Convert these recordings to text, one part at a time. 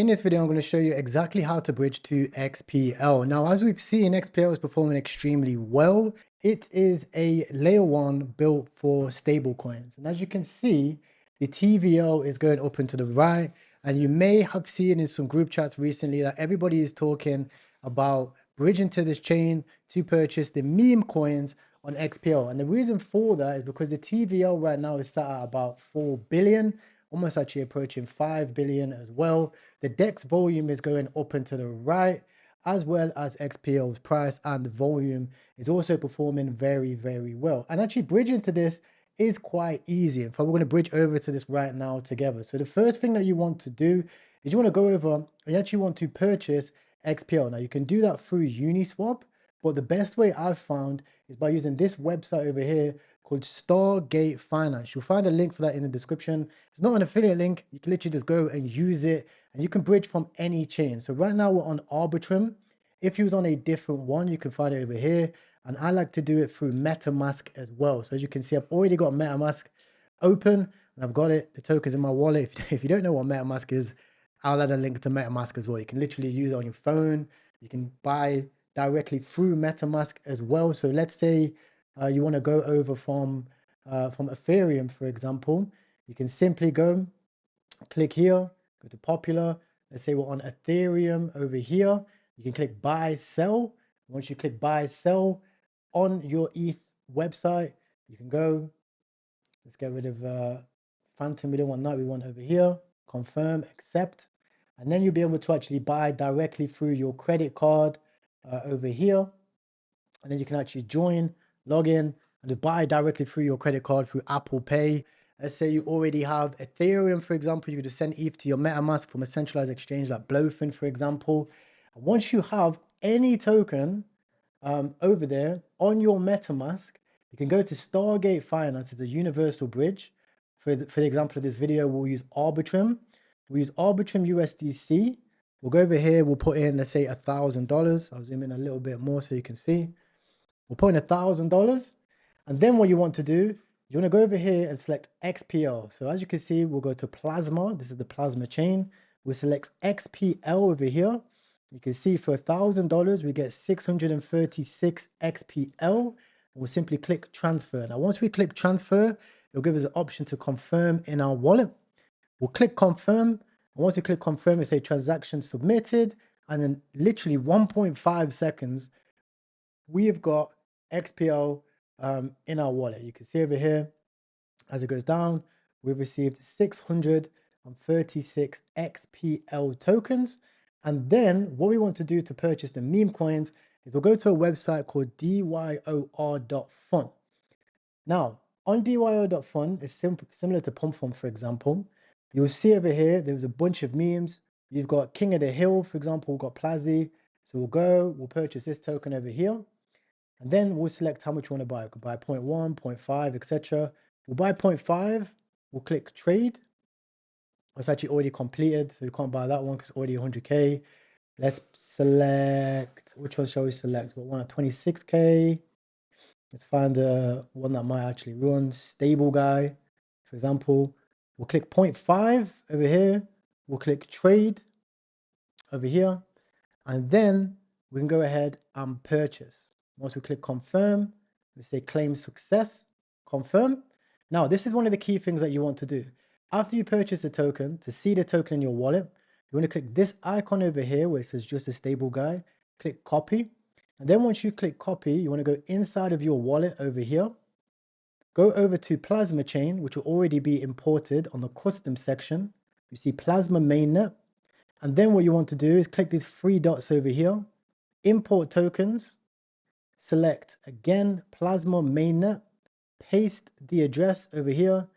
In this video, I'm going to show you exactly how to bridge to XPL. Now, as we've seen, XPL is performing extremely well. It is a layer one built for stable coins. And as you can see, the TVL is going up and to the right. And you may have seen in some group chats recently that everybody is talking about bridging to this chain to purchase the meme coins on XPL. And the reason for that is because the TVL right now is set at about 4 billion, almost actually approaching 5 billion as well. The DEX volume is going up and to the right, as well as XPL's price and volume is also performing very, very well. And actually bridging to this is quite easy. In fact, we're going to bridge over to this right now together. So the first thing that you want to do is you want to go over and you actually want to purchase XPL. Now you can do that through Uniswap, but the best way I've found is by using this website over here called Stargate Finance. You'll find a link for that in the description. It's not an affiliate link. You can literally just go and use it and you can bridge from any chain. So right now we're on Arbitrum. If you was on a different one, you can find it over here. And I like to do it through MetaMask as well. So as you can see, I've already got MetaMask open and I've got it. The token's in my wallet. If you don't know what MetaMask is, I'll add a link to MetaMask as well. You can literally use it on your phone. You can buy directly through MetaMask as well. So let's say you want to go over from Ethereum, for example. You can simply go, click here, go to popular. Let's say we're on Ethereum over here. You can click buy, sell. Once you click buy, sell on your ETH website, you can go. Let's get rid of Phantom. We don't want that. We want over here. Confirm, accept. And then you'll be able to actually buy directly through your credit card over here. And then you can actually join, log in, and just buy directly through your credit card through Apple Pay. Let's say you already have Ethereum, for example. You could just send ETH to your MetaMask from a centralized exchange like Blowfin, for example. And once you have any token over there on your MetaMask, you can go to Stargate Finance. It's a universal bridge. For the example of this video, we'll use Arbitrum. We'll use Arbitrum USDC. We'll go over here. We'll put in, let's say, $1,000. I'll zoom in a little bit more so you can see. We'll put in $1,000. And then what you want to do, you want to go over here and select XPL. So as you can see, we'll go to Plasma. This is the Plasma chain. We'll select XPL over here. You can see for $1,000, we get 636 XPL. We'll simply click transfer. Now, once we click transfer, it'll give us an option to confirm in our wallet. We'll click confirm. And once you click confirm, it say transaction submitted. And then literally 1.5 seconds, we have got XPL in our wallet. You can see over here, as it goes down, we've received 636 XPL tokens. And then what we want to do to purchase the meme coins is we'll go to a website called dyor.fun. Now, on dyor.fun, it's similar to PumpFun, for example. You'll see over here, there's a bunch of memes. You've got King of the Hill, for example, we've got Plazzy. So we'll purchase this token over here. And then we'll select how much we want to buy. We could buy 0.1, 0.5, etc. We'll buy 0.5. We'll click trade. It's actually already completed, so we can't buy that one because it's already 100K. Let's select, which one shall we select? We've got one at 26K. Let's find one that might actually run. Stable guy, for example. We'll click 0.5 over here. We'll click trade over here. And then we can go ahead and purchase. Once we click confirm, we say claim success, confirm. Now, this is one of the key things that you want to do. After you purchase the token, to see the token in your wallet, you want to click this icon over here where it says just a stable guy, click copy. And then once you click copy, you want to go inside of your wallet over here, go over to Plasma chain, which will already be imported on the custom section. You see Plasma mainnet. And then what you want to do is click these three dots over here, import tokens, select again Plasma mainnet, paste the address over here,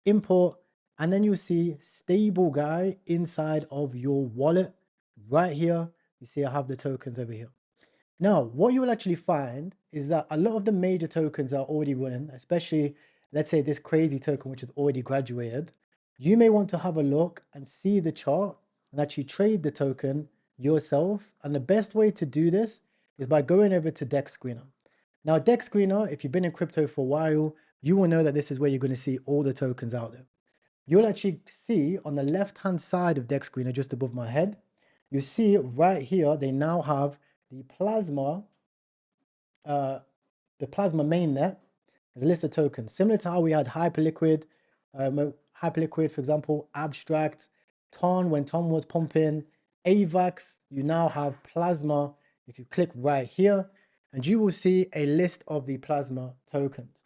import, and then you'll see stable guy inside of your wallet right here. You see I have the tokens over here. Now, what you will actually find is that a lot of the major tokens are already running, especially, let's say this crazy token, which is already graduated. You may want to have a look and see the chart and actually trade the token yourself. And the best way to do this is by going over to Dex Screener. Now, Dex Screener, if you've been in crypto for a while, you will know that this is where you're going to see all the tokens out there. you'll actually see on the left-hand side of deck screen, just above my head, you see right here, they now have the plasma mainnet as a list of tokens, similar to how we had Hyperliquid, for example, Abstract, Ton when Ton was pumping, AVAX. You now have Plasma. If you click right here, and you will see a list of the Plasma tokens.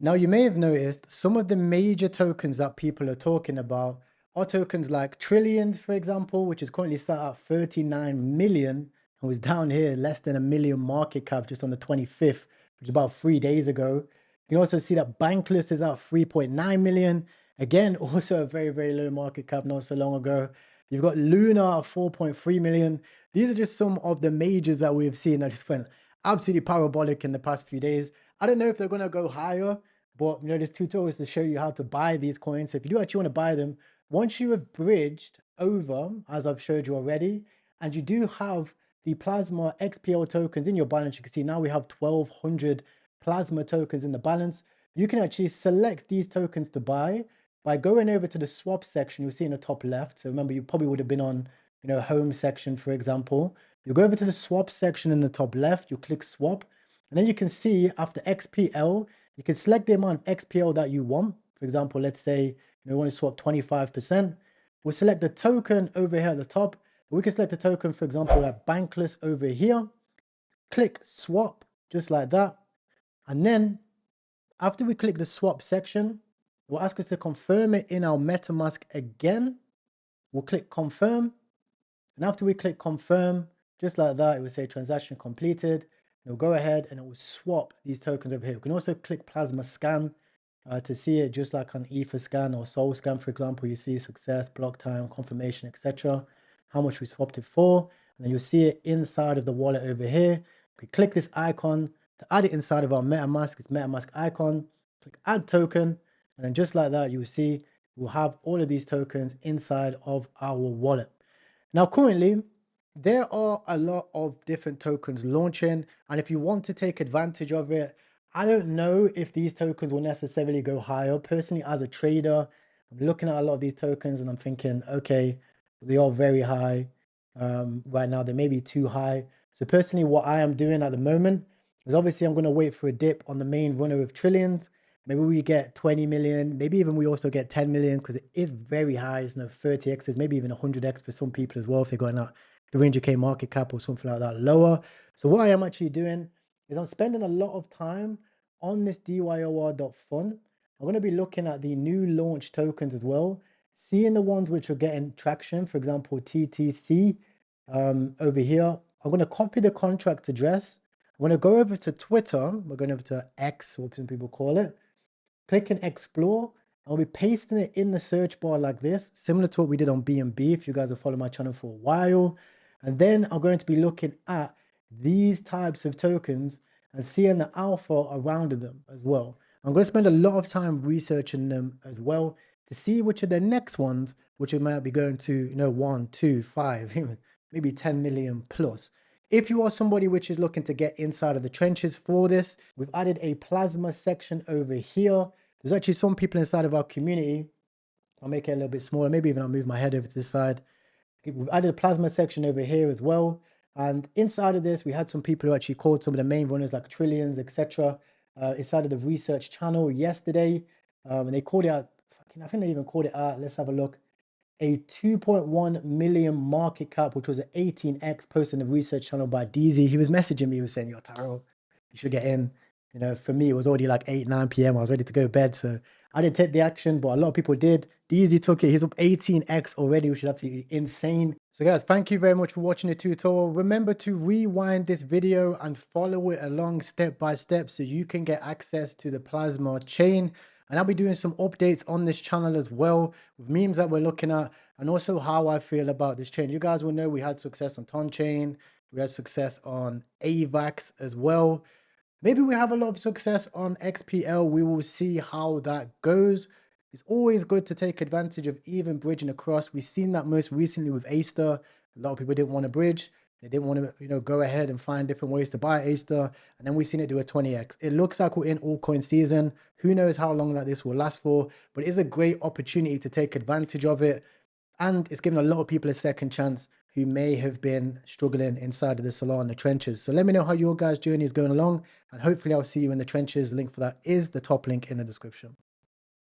Now, you may have noticed some of the major tokens that people are talking about are tokens like Trillions, for example, which is currently sat at 39 million and was down here less than a million market cap just on the 25th, which is about 3 days ago. You can also see that Bankless is at 3.9 million. Again, also a very, very low market cap not so long ago. You've got Luna at 4.3 million. These are just some of the majors that we've seen that just went absolutely parabolic in the past few days. I don't know if they're going to go higher, but this tutorial is to show you how to buy these coins. So if you do actually want to buy them, once you have bridged over, as I've showed you already, and you do have the Plasma XPL tokens in your balance, you can see now we have 1,200 Plasma tokens in the balance. You can actually select these tokens to buy by going over to the swap section. You'll see in the top left. So remember, you probably would have been on, home section, for example. You'll go over to the swap section in the top left. You click swap, and then you can see after XPL, you can select the amount of XPL that you want. For example, let's say we want to swap 25%. We'll select the token over here at the top. We can select the token, for example, like Bankless over here. Click swap, just like that. And then after we click the swap section, it will ask us to confirm it in our MetaMask again. We'll click confirm. And after we click confirm, just like that, it will say transaction completed. It'll go ahead and it will swap these tokens over here. We can also click Plasma Scan to see it, just like on Ether Scan or Soul Scan, for example. You see success, block time, confirmation, etc. How much we swapped it for. And then you'll see it inside of the wallet over here. We click this icon to add it inside of our MetaMask. It's MetaMask icon. Click add token. And then just like that, you will see we'll have all of these tokens inside of our wallet. Now, currently, there are a lot of different tokens launching, and if you want to take advantage of it, I don't know if these tokens will necessarily go higher. Personally, as a trader, I'm looking at a lot of these tokens and I'm thinking, okay, they are very high right now. They may be too high. So personally, what I am doing at the moment is obviously I'm going to wait for a dip on the main runner of Trillions. Maybe we get 20 million, maybe even we also get 10 million because it is very high. It's 30x's, maybe even 100x for some people as well if they're going out 300k market cap or something like that lower. So what I am actually doing is I'm spending a lot of time on this DYOR.fun. I'm going to be looking at the new launch tokens as well, seeing the ones which are getting traction, for example, TTC over here. I'm going to copy the contract address. I'm going to go over to Twitter. We're going over to X, what some people call it. Click and explore. I'll be pasting it in the search bar like this, similar to what we did on BNB if you guys have followed my channel for a while. And then I'm going to be looking at these types of tokens and seeing the alpha around them as well. I'm going to spend a lot of time researching them as well to see which are the next ones, which might be going to, 1, 2, 5, maybe 10 million plus. If you are somebody which is looking to get inside of the trenches for this, we've added a plasma section over here. There's actually some people inside of our community. I'll make it a little bit smaller. Maybe even I'll move my head over to this side. We've added a plasma section over here as well. And inside of this, we had some people who actually called some of the main runners like Trillions, etc. Inside of the research channel yesterday. And they called it out. I think they even called it out. Let's have a look. A 2.1 million market cap, which was an 18x posted in the research channel by DZ. He was messaging me, he was saying, yo, Taro, you should get in. For me, it was already like 8, 9 p.m. I was ready to go to bed. So I didn't take the action, but a lot of people did. DZ took it. He's up 18x already, which is absolutely insane. So guys, thank you very much for watching the tutorial. Remember to rewind this video and follow it along step by step so you can get access to the Plasma chain. And I'll be doing some updates on this channel as well with memes that we're looking at and also how I feel about this chain. You guys will know we had success on Ton Chain. We had success on AVAX as well. Maybe we have a lot of success on XPL. We will see how that goes. It's always good to take advantage of even bridging across. We've seen that most recently with Aster. A lot of people didn't want to bridge. They didn't want to, go ahead and find different ways to buy A-star. And then we've seen it do a 20x. It looks like we're in altcoin season. Who knows how long that this will last for, but it's a great opportunity to take advantage of it. And it's given a lot of people a second chance who may have been struggling inside of the Solana, the trenches. So let me know how your guys' journey is going along, and hopefully I'll see you in the trenches. Link for that is the top link in the description.